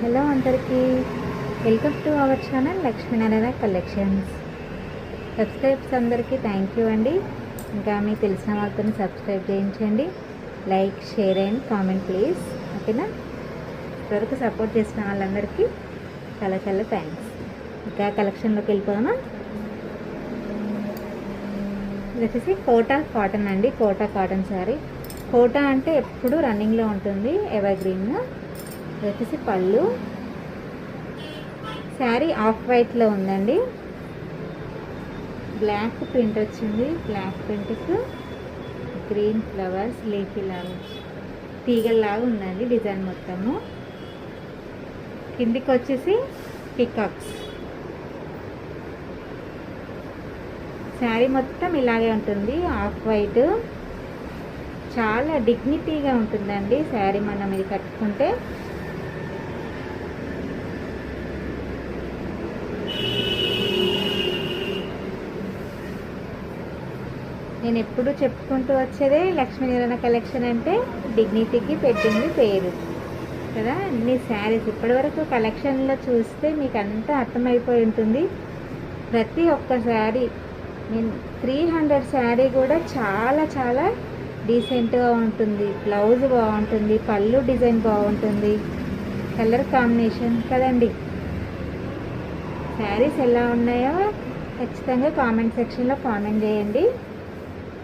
Hello అందరికీ, welcome to our channel Lakshminarayana collections. Subscribes అందరికీ thank you అండి. ఇంకా మీకు తెలిసిన వాళ్ళతో సబ్స్క్రైబ్ చేయించండి. Like, share and comment please. ఓకేనా? ఇప్పటివరకు సపోర్ట్ చేసిన వాళ్ళందరికీ చాలా చాలా థ్యాంక్స్. ఇంకా కలెక్షన్లోకి వెళ్ళిపోదామా? ఇది వచ్చేసి కోటా కాటన్ అండి. కోటా కాటన్ శారీ. కోటా అంటే ఎప్పుడు రన్నింగ్లో ఉంటుంది, ఎవర్ గ్రీన్. ఇది వచ్చేసి పళ్ళు. శారీ ఆఫ్ వైట్లో ఉందండి. బ్లాక్ ప్రింట్ వచ్చింది. బ్లాక్ ప్రింట్కి గ్రీన్ ఫ్లవర్స్, లీఫీ లాగా, తీగల్లాగా ఉందండి డిజైన్ మొత్తము. కిందికి వచ్చేసి పికాక్స్. శారీ మొత్తం ఇలాగే ఉంటుంది, ఆఫ్ వైట్. చాలా డిగ్నిటీగా ఉంటుందండి శారీ మనం ఇది కట్టుకుంటే. నేను ఎప్పుడు చెప్పుకుంటూ వచ్చేదే లక్ష్మీనారాయణ కలెక్షన్ అంటే డిగ్నిటీకి పెట్టింది పేరు కదా. అన్ని శారీస్ ఇప్పటివరకు కలెక్షన్లో చూస్తే మీకు అంతా అర్థమైపోయి ఉంటుంది. ప్రతి ఒక్క శారీ, నేను 300 శారీ కూడా చాలా చాలా డీసెంట్గా ఉంటుంది. బ్లౌజ్ బాగుంటుంది, పళ్ళు డిజైన్ బాగుంటుంది, కలర్ కాంబినేషన్ కదండి. శారీస్ ఎలా ఉన్నాయో ఖచ్చితంగా కామెంట్ సెక్షన్లో కామెంట్ చేయండి.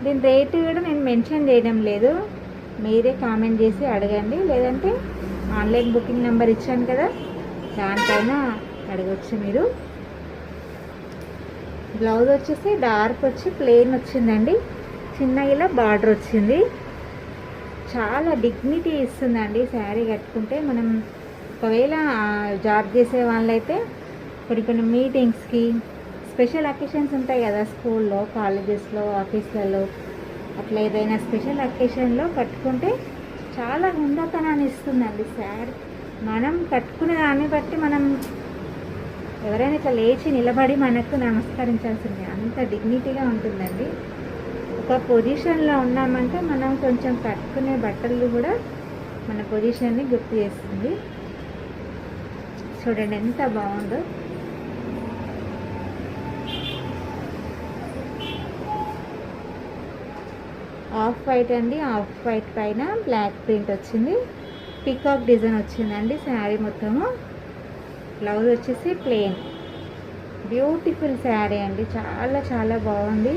దీని రేటు కూడా నేను మెన్షన్ చేయడం లేదు, మీరే కామెంట్ చేసి అడగండి. లేదంటే ఆన్లైన్ బుకింగ్ నెంబర్ ఇచ్చాను కదా, దానిపైన అడగచ్చు మీరు. బ్లౌజ్ వచ్చేసి డార్క్ వచ్చి ప్లెయిన్ వచ్చిందండి. చిన్న ఇలా బార్డర్ వచ్చింది. చాలా డిగ్నిటీ ఇస్తుందండి శారీ కట్టుకుంటే. మనం ఒకవేళ జాబ్ చేసే వాళ్ళైతే కొన్ని మీటింగ్స్కి, స్పెషల్ అకేషన్స్ ఉంటాయి కదా, స్కూల్లో, కాలేజెస్లో, ఆఫీస్లలో, అట్లా ఏదైనా స్పెషల్ అకేషన్లో కట్టుకుంటే చాలా హుందాతనాన్ని ఇస్తుందండి శారీ. మనం కట్టుకునే దాన్ని బట్టి మనం ఎవరైనా ఇట్లా లేచి నిలబడి మనకు నమస్కరించాల్సిందే, అంత డిగ్నిటీగా ఉంటుందండి. ఒక పొజిషన్లో ఉన్నామంటే మనం కొంచెం కట్టుకునే బట్టలు కూడా మన పొజిషన్ని గుర్తు చేస్తుంది. చూడండి ఎంత బాగుందో. ఆఫ్ వైట్ అండి. ఆఫ్ వైట్ పైన బ్లాక్ ప్రింట్ వచ్చింది. పికాక్ డిజైన్ వచ్చిందండి శారీ మొత్తము. బ్లౌజ్ వచ్చేసి ప్లెయిన్. బ్యూటిఫుల్ శారీ అండి, చాలా చాలా బాగుంది.